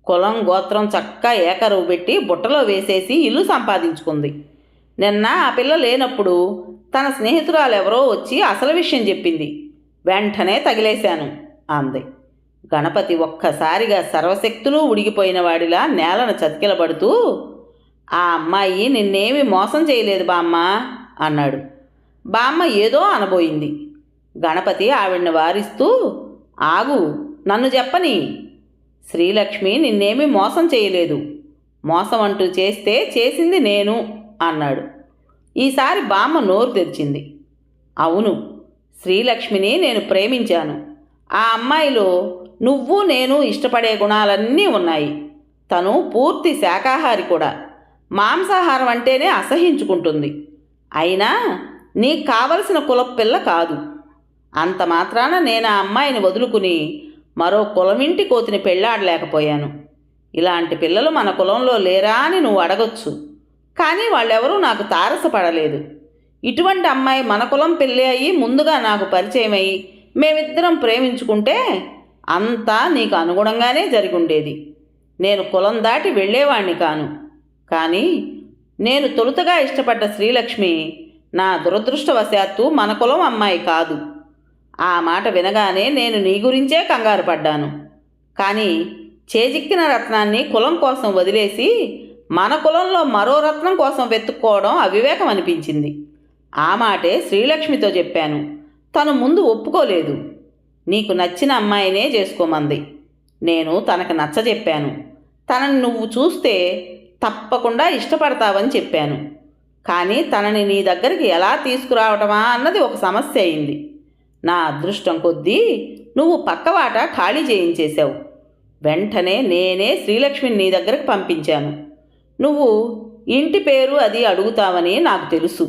కులం గోత్రం చక్కా ఏకరువు పెట్టి బుట్టలో వేసేసి ఇల్లు సంపాదించుకుంది. నిన్న ఆ పిల్ల లేనప్పుడు తన స్నేహితురాలెవరో వచ్చి అసలు విషయం చెప్పింది. వెంటనే తగిలేశాను అంది. గణపతి ఒక్కసారిగా సర్వశక్తులు ఉడిగిపోయిన వాడిలా నేలను చతికిలబడుతూ, ఆ అమ్మాయి నిన్నేమీ మోసం చేయలేదు బామ్మ అన్నాడు. బామ్మ ఏదో అనబోయింది. గణపతి ఆవిడ్ని వారిస్తూ, ఆగు, నన్ను చెప్పని. శ్రీలక్ష్మి నిన్నేమీ మోసం చేయలేదు. మోసం అంటూ చేస్తే చేసింది నేను అన్నాడు. ఈసారి బామ్మ నోరు తెరిచింది. అవును, శ్రీలక్ష్మిని నేను ప్రేమించాను. ఆ అమ్మాయిలో నువ్వు నేను ఇష్టపడే గుణాలన్నీ ఉన్నాయి. తను పూర్తి శాకాహారి కూడా. మాంసాహారం అంటేనే అసహించుకుంటుంది. అయినా నీకు కావలసిన కులపిల్ల కాదు. అంత మాత్రాన నేను ఆ అమ్మాయిని వదులుకుని మరో కులమింటి కోతిని పెళ్ళాడలేకపోయాను. ఇలాంటి పిల్లలు మన కులంలో లేరా అని నువ్వు అడగొచ్చు. కానీ వాళ్ళెవరూ నాకు తారసపడలేదు. ఇటువంటి అమ్మాయి మన కులం పెళ్ళి అయ్యి ముందుగా నాకు పరిచయమై మేమిద్దరం ప్రేమించుకుంటే అంతా నీకు అనుగుణంగానే జరిగి ఉండేది. నేను కులం దాటి వెళ్ళేవాణ్ణి కాను. కానీ నేను తొలుతగా ఇష్టపడ్డ శ్రీలక్ష్మి నా దురదృష్టవశాత్తు మన కులం అమ్మాయి కాదు. ఆ మాట వినగానే నేను నీ గురించే కంగారు పడ్డాను. కానీ చేజిక్కిన రత్నాన్ని కులం కోసం వదిలేసి మన కులంలో మరో రత్నం కోసం వెతుక్కోవడం అవివేకం అనిపించింది. ఆ మాటే శ్రీలక్ష్మితో చెప్పాను. తను ముందు ఒప్పుకోలేదు. నీకు నచ్చిన అమ్మాయినే చేసుకోమంది. నేను తనకు నచ్చజెప్పాను. తనని నువ్వు చూస్తే తప్పకుండా ఇష్టపడతావని చెప్పాను. కానీ తనని నీ దగ్గరికి ఎలా తీసుకురావటమా అన్నది ఒక సమస్య అయింది. నా అదృష్టం కొద్దీ నువ్వు పక్కవాట ఖాళీ చేయించేశావు. వెంటనే నేనే శ్రీలక్ష్మిని నీ దగ్గరకు పంపించాను. నువ్వు ఇంటి పేరు అది అడుగుతావని నాకు తెలుసు.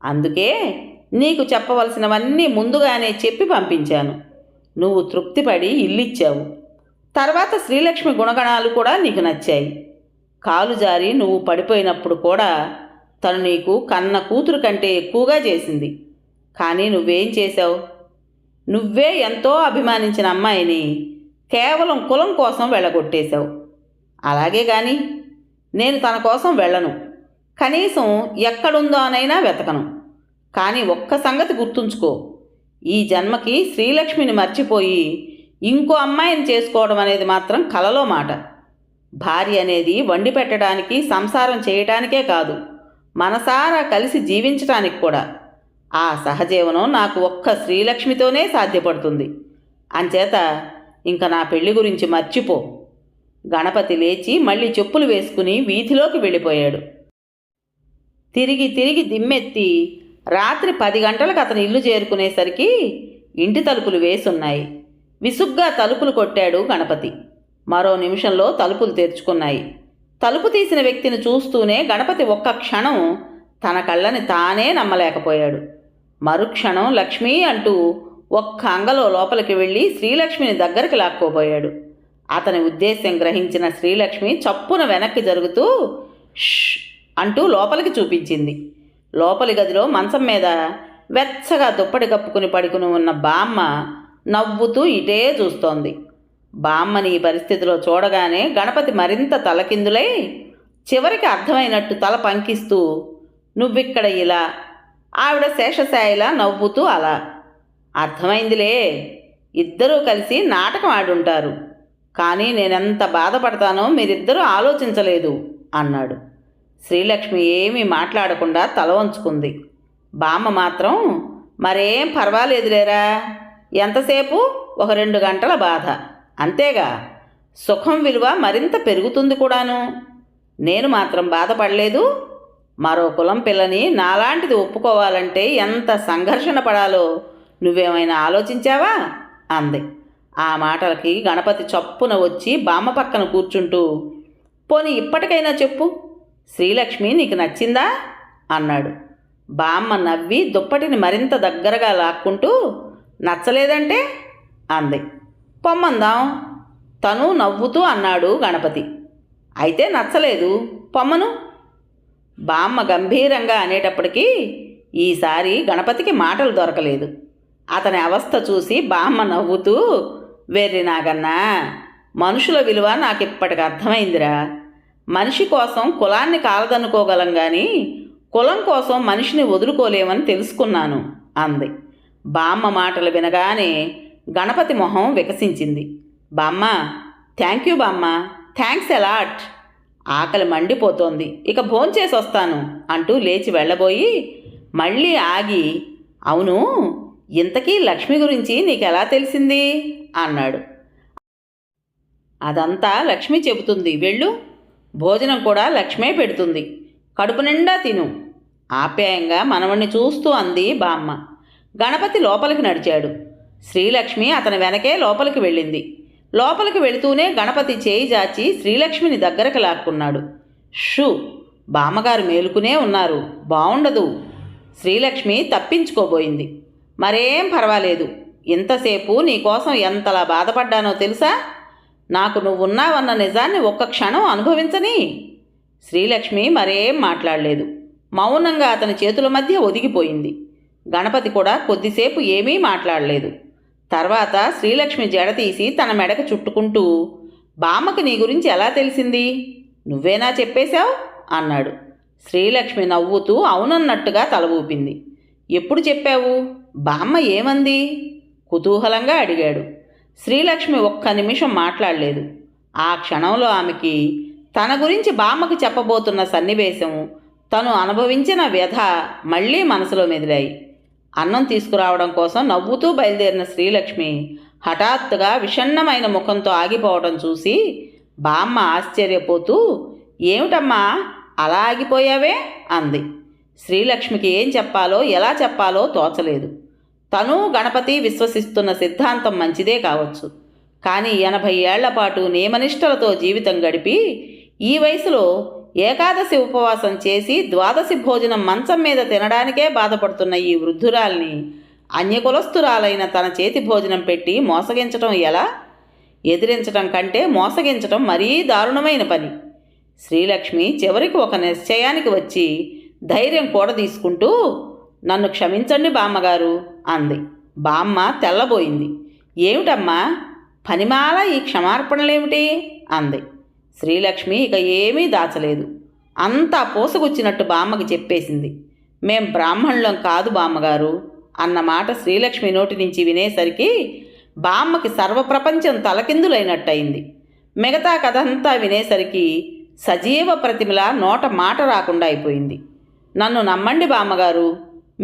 అందుకే నీకు చెప్పవలసినవన్నీ ముందుగానే చెప్పి పంపించాను. నువ్వు తృప్తిపడి ఇల్లిచ్చావు. తర్వాత శ్రీలక్ష్మి గుణగణాలు కూడా నీకు నచ్చాయి. కాలు జారి నువ్వు పడిపోయినప్పుడు కూడా తను నీకు కన్న కూతురు కంటే ఎక్కువగా చేసింది. కానీ నువ్వేం చేశావు? నువ్వే ఎంతో అభిమానించిన అమ్మాయిని కేవలం కులం కోసం వెళ్ళగొట్టేశావు. అలాగే కానీ నేను తన కోసం వెళ్ళను. కనీసం ఎక్కడుందో అనైనా వెతకను. కానీ ఒక్క సంగతి గుర్తుంచుకో, ఈ జన్మకి శ్రీలక్ష్మిని మర్చిపోయి ఇంకో అమ్మాయిని చేసుకోవడం అనేది మాత్రం కలలో మాట. భార్య అనేది వండి పెట్టడానికి, సంసారం చేయటానికే కాదు, మనసారా కలిసి జీవించటానికి కూడా. ఆ సహజీవనం నాకు ఒక్క శ్రీలక్ష్మితోనే సాధ్యపడుతుంది. అంచేత ఇంక నా పెళ్లి గురించి మర్చిపో. గణపతి లేచి మళ్ళీ చెప్పులు వేసుకుని వీధిలోకి వెళ్ళిపోయాడు. తిరిగి తిరిగి దిమ్మెత్తి రాత్రి 10 గంటలకు అతని ఇల్లు చేరుకునేసరికి ఇంటి తలుపులు వేసున్నాయి. విసుగ్గా తలుపులు కొట్టాడు గణపతి. మరో నిమిషంలో తలుపులు తెరుచుకున్నాయి. తలుపు తీసిన వ్యక్తిని చూస్తూనే గణపతి ఒక్క క్షణం తన కళ్ళని తానే నమ్మలేకపోయాడు. మరుక్షణం లక్ష్మి అంటూ ఒక్క అంగలో లోపలికి వెళ్ళి శ్రీలక్ష్మిని దగ్గరికి లాక్కోబోయాడు. అతని ఉద్దేశ్యం గ్రహించిన శ్రీలక్ష్మి చప్పున వెనక్కి జరుగుతూ ష్ అంటూ లోపలికి చూపించింది. లోపలి గదిలో మంచం మీద వెచ్చగా దుప్పటి కప్పుకుని పడుకుని ఉన్న బామ్మ నవ్వుతూ ఇటే చూస్తోంది. బామ్మని ఈ పరిస్థితిలో చూడగానే గణపతి మరింత తలకిందులై చివరికి అర్థమైనట్టు తల పంకిస్తూ నువ్విక్కడ ఇలా, ఆవిడ శేషశాయిలా నవ్వుతూ అలా. అర్థమైందిలే, ఇద్దరూ కలిసి నాటకం ఆడుంటారు. కానీ నేనెంత బాధపడతానో మీరిద్దరూ ఆలోచించలేదు అన్నాడు. శ్రీలక్ష్మి ఏమీ మాట్లాడకుండా తల వంచుకుంది. బామ్మ మాత్రం మరేం పర్వాలేదులేరా, ఎంతసేపు, ఒక 2 గంటల బాధ అంతేగా, సుఖం విలువ మరింత పెరుగుతుంది కూడాను. నేను మాత్రం బాధపడలేదు. మరో కులం పిల్లని నాలాంటిది ఒప్పుకోవాలంటే ఎంత సంఘర్షణ పడాలో నువ్వేమైనా ఆలోచించావా అంది. ఆ మాటలకి గణపతి చప్పున వచ్చి బామ్మ పక్కన కూర్చుంటూ, పోనీ ఇప్పటికైనా చెప్పు, శ్రీలక్ష్మి నీకు నచ్చిందా అన్నాడు. బామ్మ నవ్వి దుప్పటిని మరింత దగ్గరగా లాక్కుంటూ, నచ్చలేదంటే అంది. పొమ్మందాం తను నవ్వుతూ అన్నాడు గణపతి. అయితే నచ్చలేదు, పొమ్మను. బామ్మ గంభీరంగా అనేటప్పటికీ ఈసారి గణపతికి మాటలు దొరకలేదు. అతని అవస్థ చూసి బామ్మ నవ్వుతూ, వెర్రి నాగన్నా, మనుషుల విలువ నాకిప్పటికి అర్థమైందిరా. మనిషి కోసం కులాన్ని కాలదనుకోగలం కానీ కులం కోసం మనిషిని వదులుకోలేమని తెలుసుకున్నాను అంది. బామ్మ మాటలు వినగానే గణపతి మొహం వికసించింది. బామ్మ, థ్యాంక్ యూ బామ్మ, థ్యాంక్స్ ఎలాట్. ఆకలి మండిపోతోంది, ఇక భోంచేసి వస్తాను అంటూ లేచి వెళ్ళబోయి మళ్ళీ ఆగి, అవును, ఇంతకీ లక్ష్మి గురించి నీకెలా తెలిసింది అన్నాడు. అదంతా లక్ష్మి చెబుతుంది, వెళ్ళు. భోజనం కూడా లక్ష్మే పెడుతుంది, కడుపు నిండా తిను ఆప్యాయంగా మనవణ్ణి చూస్తూ అంది బామ్మ. గణపతి లోపలికి నడిచాడు. శ్రీలక్ష్మి అతని వెనకే లోపలికి వెళ్ళింది. లోపలికి వెళుతూనే గణపతి చేయి జాచి శ్రీలక్ష్మిని దగ్గరకు లాక్కున్నాడు. షూ, బామ్మగారు మేలుకునే ఉన్నారు, బావుండదు. శ్రీలక్ష్మి తప్పించుకోబోయింది. మరేం పర్వాలేదు, ఇంతసేపు నీకోసం ఎంతలా బాధపడ్డానో తెలుసా? నాకు నువ్వున్నావన్న నిజాన్ని ఒక్క క్షణం అనుభవించని. శ్రీలక్ష్మి మరేం మాట్లాడలేదు. మౌనంగా అతని చేతుల మధ్య ఒదిగిపోయింది. గణపతి కూడా కొద్దిసేపు ఏమీ మాట్లాడలేదు. తర్వాత శ్రీలక్ష్మి జడ తీసి తన మెడకు చుట్టుకుంటూ, బామ్మకి నీ గురించి ఎలా తెలిసింది? నువ్వేనా చెప్పేశావు అన్నాడు. శ్రీలక్ష్మి నవ్వుతూ అవునన్నట్టుగా తల ఊపింది. ఎప్పుడు చెప్పావు? బామ్మ ఏమంది కుతూహలంగా అడిగాడు. శ్రీలక్ష్మి ఒక్క నిమిషం మాట్లాడలేదు. ఆ క్షణంలో ఆమెకి తన గురించి బామ్మకి చెప్పబోతున్న సన్నివేశం, తను అనుభవించిన వ్యధ మళ్ళీ మనసులో మెదిలాయి. అన్నం తీసుకురావడం కోసం నవ్వుతూ బయలుదేరిన శ్రీలక్ష్మి హఠాత్తుగా విషణ్ణమైన ముఖంతో ఆగిపోవడం చూసి బామ్మ ఆశ్చర్యపోతూ, ఏమిటమ్మా అలా ఆగిపోయావే అంది. శ్రీలక్ష్మికి ఏం చెప్పాలో ఎలా చెప్పాలో తోచలేదు. తను గణపతి విశ్వసిస్తున్న సిద్ధాంతం మంచిదే కావచ్చు, కానీ 80 ఏళ్ల పాటు నియమనిష్టలతో జీవితం గడిపి ఈ వయసులో ఏకాదశి ఉపవాసం చేసి ద్వాదశి భోజనం మంచం మీద తినడానికే బాధపడుతున్న ఈ వృద్ధురాల్ని అన్యకులస్తురాలైన తన చేతి భోజనం పెట్టి మోసగించటం ఎలా? ఎదిరించటం కంటే మోసగించటం మరీ దారుణమైన పని. శ్రీలక్ష్మి చివరికి ఒక నిశ్చయానికి వచ్చి ధైర్యం కూడా తీసుకుంటూ, నన్ను క్షమించండి బామ్మగారు అంది. బామ్మ తెల్లబోయింది. ఏమిటమ్మా పనిమాల ఈ క్షమార్పణలేమిటి అంది. శ్రీలక్ష్మి ఇక ఏమీ దాచలేదు. అంతా పోసగుచ్చినట్టు బామ్మకి చెప్పేసింది. మేం బ్రాహ్మణులం కాదు బామ్మగారు అన్న మాట శ్రీలక్ష్మి నోటి నుంచి వినేసరికి బామ్మకి సర్వప్రపంచం తలకిందులైనట్టయింది. మిగతా కథంతా వినేసరికి సజీవ ప్రతిమలా నోట మాట రాకుండా అయిపోయింది. నన్ను నమ్మండి బామ్మగారు,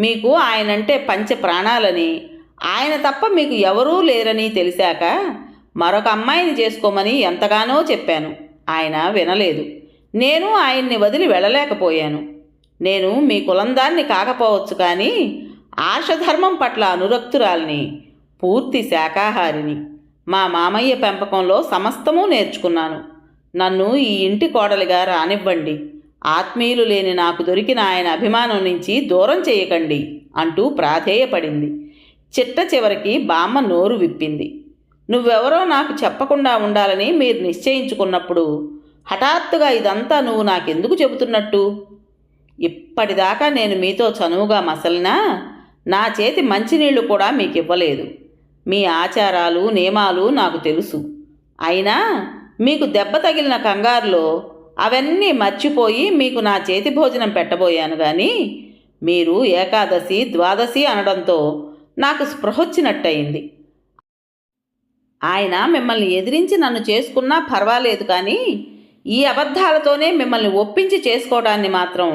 మీకు ఆయనంటే పంచ ప్రాణాలని, ఆయన తప్ప మీకు ఎవరూ లేరని తెలిసాక మరొక అమ్మాయిని చేసుకోమని ఎంతగానో చెప్పాను. ఆయన వినలేదు. నేను ఆయన్ని వదిలి వెళ్ళలేకపోయాను. నేను మీ కులందాన్ని కాకపోవచ్చు, కానీ ఆర్షధర్మం పట్ల అనురక్తురాల్ని, పూర్తి శాకాహారిని. మా మామయ్య పెంపకంలో సమస్తమూ నేర్చుకున్నాను. నన్ను ఈ ఇంటి కోడలిగా రానివ్వండి. ఆత్మీయులు లేని నాకు దొరికిన ఆయన అభిమానం నుంచి దూరం చేయకండి అంటూ ప్రాధేయపడింది. చిట్ట చివరికి బామ్మ నోరు విప్పింది. నువ్వెవరో నాకు చెప్పకుండా ఉండాలని మీరు నిశ్చయించుకున్నప్పుడు హఠాత్తుగా ఇదంతా నువ్వు నాకెందుకు చెబుతున్నట్టు? ఇప్పటిదాకా నేను మీతో చనువుగా మసలినా నా చేతి మంచినీళ్లు కూడా మీకు ఇవ్వలేదు. మీ ఆచారాలు నియమాలు నాకు తెలుసు. అయినా మీకు దెబ్బ తగిలిన కంగారులో అవన్నీ మర్చిపోయి మీకు నా చేతి భోజనం పెట్టబోయాను, కానీ మీరు ఏకాదశి ద్వాదశి అనడంతో నాకు స్పృహొచ్చినట్టయింది. ఆయన మిమ్మల్ని ఎదిరించి నన్ను చేసుకున్నా పర్వాలేదు, కానీ ఈ అబద్ధాలతోనే మిమ్మల్ని ఒప్పించి చేసుకోవడాన్ని మాత్రం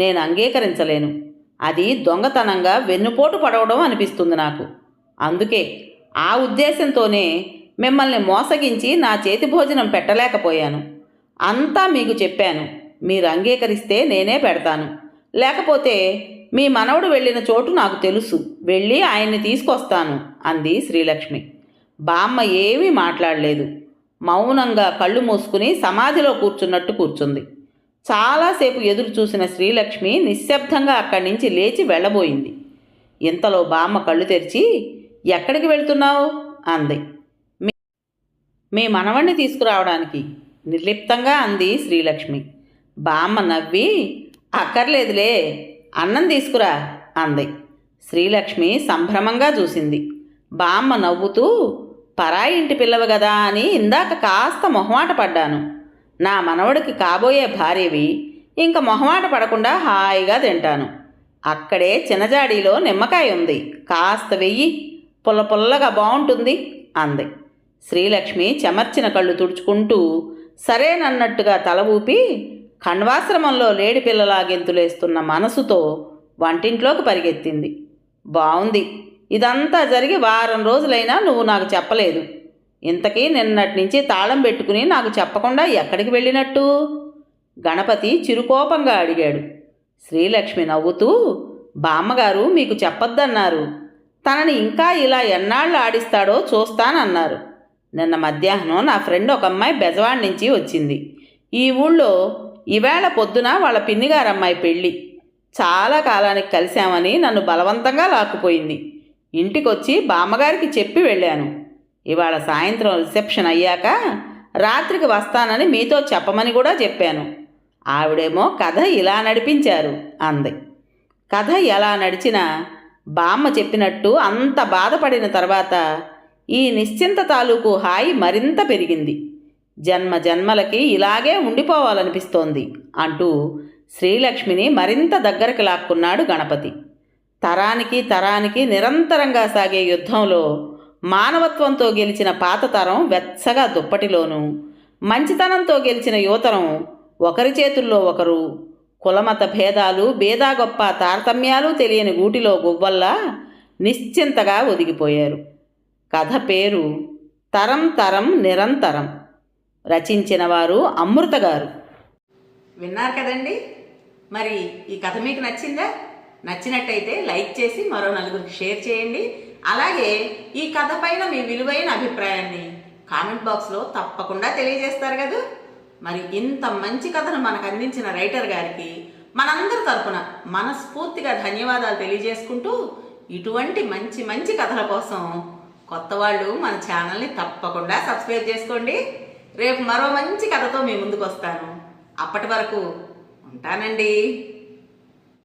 నేను అంగీకరించలేను. అది దొంగతనంగా వెన్నుపోటు పడవడం అనిపిస్తుంది నాకు. అందుకే ఆ ఉద్దేశంతోనే మిమ్మల్ని మోసగించి నా చేతి భోజనం పెట్టలేకపోయాను. అంతా మీకు చెప్పాను. మీరు అంగీకరిస్తే నేనే పెడతాను, లేకపోతే మీ మనవడు వెళ్ళిన చోటు నాకు తెలుసు, వెళ్ళి ఆయన్ని తీసుకొస్తాను అంది శ్రీలక్ష్మి. బామ్మ ఏమీ మాట్లాడలేదు. మౌనంగా కళ్ళు మూసుకుని సమాధిలో కూర్చున్నట్టు కూర్చుంది. చాలాసేపు ఎదురు చూసిన శ్రీలక్ష్మి నిశ్శబ్దంగా అక్కడి నుంచి లేచి వెళ్ళబోయింది. ఇంతలో బామ్మ కళ్ళు తెరిచి, ఎక్కడికి వెళ్తున్నావు అంది. మీ మనవణ్ణి తీసుకురావడానికి నిర్లిప్తంగా అంది శ్రీలక్ష్మి. బామ్మ నవ్వి, అక్కర్లేదులే, అన్నం తీసుకురా అంది. శ్రీలక్ష్మి సంభ్రమంగా చూసింది. బామ్మ నవ్వుతూ, పరాయి ఇంటి పిల్లవ కదా అని ఇందాక కాస్త మొహమాట పడ్డాను. నా మనవడికి కాబోయే భార్యవి, ఇంక మొహమాట పడకుండా హాయిగా తింటాను. అక్కడే చిన్నజాడీలో నిమ్మకాయ ఉంది, కాస్త వెయ్యి, పుల్ల పుల్లగా బాగుంటుంది అంది. శ్రీలక్ష్మి చెమర్చిన కళ్ళు తుడుచుకుంటూ సరేనన్నట్టుగా తల ఊపి ఖండ్వాశ్రమంలో లేడి పిల్లలా గెంతులేస్తున్న మనసుతో వంటింట్లోకి పరిగెత్తింది. బావుంది, ఇదంతా జరిగి వారం రోజులైనా నువ్వు నాకు చెప్పలేదు. ఇంతకీ నిన్నటి నుంచి తాళం పెట్టుకుని నాకు చెప్పకుండా ఎక్కడికి వెళ్ళినట్టు? గణపతి చిరుకోపంగా అడిగాడు. శ్రీలక్ష్మి నవ్వుతూ, బామ్మగారు మీకు చెప్పొద్దన్నారు. తనని ఇంకా ఇలా ఎన్నాళ్ళు ఆడిస్తాడో చూస్తానన్నారు. నిన్న మధ్యాహ్నం నా ఫ్రెండ్ ఒక అమ్మాయి బెజవాడ నుంచి వచ్చింది. ఈ ఊళ్ళో ఈవేళ పొద్దున వాళ్ళ పిన్నిగారమ్మాయి పెళ్ళి. చాలా కాలానికి కలిశామని నన్ను బలవంతంగా లాక్కుపోయింది. ఇంటికొచ్చి బామ్మగారికి చెప్పి వెళ్ళాను. ఇవాళ సాయంత్రం రిసెప్షన్ అయ్యాక రాత్రికి వస్తానని మీతో చెప్పమని కూడా చెప్పాను. ఆవిడేమో కథ ఇలా నడిపించారు అంది. కథ ఎలా నడిచినా బామ్మ చెప్పినట్టు అంత బాధపడిన తర్వాత ఈ నిశ్చింత తాలూకు హాయి మరింత పెరిగింది. జన్మ జన్మలకి ఇలాగే ఉండిపోవాలనిపిస్తోంది అంటూ శ్రీలక్ష్మిని మరింత దగ్గరకు లాక్కున్నాడు గణపతి. తరానికి తరానికి నిరంతరంగా సాగే యుద్ధంలో మానవత్వంతో గెలిచిన పాత తరం వెచ్చగా దుప్పటిలోనూ, మంచితనంతో గెలిచిన యువతరం ఒకరి చేతుల్లో ఒకరు, కులమత భేదాలు భేదా గొప్ప తారతమ్యాలు తెలియని గూటిలో గువ్వల్లా నిశ్చింతగా ఒదిగిపోయారు. కథ పేరు తరం తరం నిరంతరం. రచించిన వారు అమృత గారు. విన్నారు కదండి. మరి ఈ కథ మీకు నచ్చిందా? నచ్చినట్టయితే లైక్ చేసి మరో నలుగురికి షేర్ చేయండి. అలాగే ఈ కథ పైన మీ విలువైన అభిప్రాయాన్ని కామెంట్ బాక్స్లో తప్పకుండా తెలియజేస్తారు కదా. మరి ఇంత మంచి కథను మనకు అందించిన రైటర్ గారికి మనందరి తరపున మనస్ఫూర్తిగా ధన్యవాదాలు తెలియజేసుకుంటూ, ఇటువంటి మంచి మంచి కథల కోసం కొత్త వాళ్ళు మన ఛానల్ని తప్పకుండా సబ్స్క్రైబ్ చేసుకోండి. రేపు మరో మంచి కథతో మీ ముందుకు వస్తాను. అప్పటి వరకు ఉంటానండి.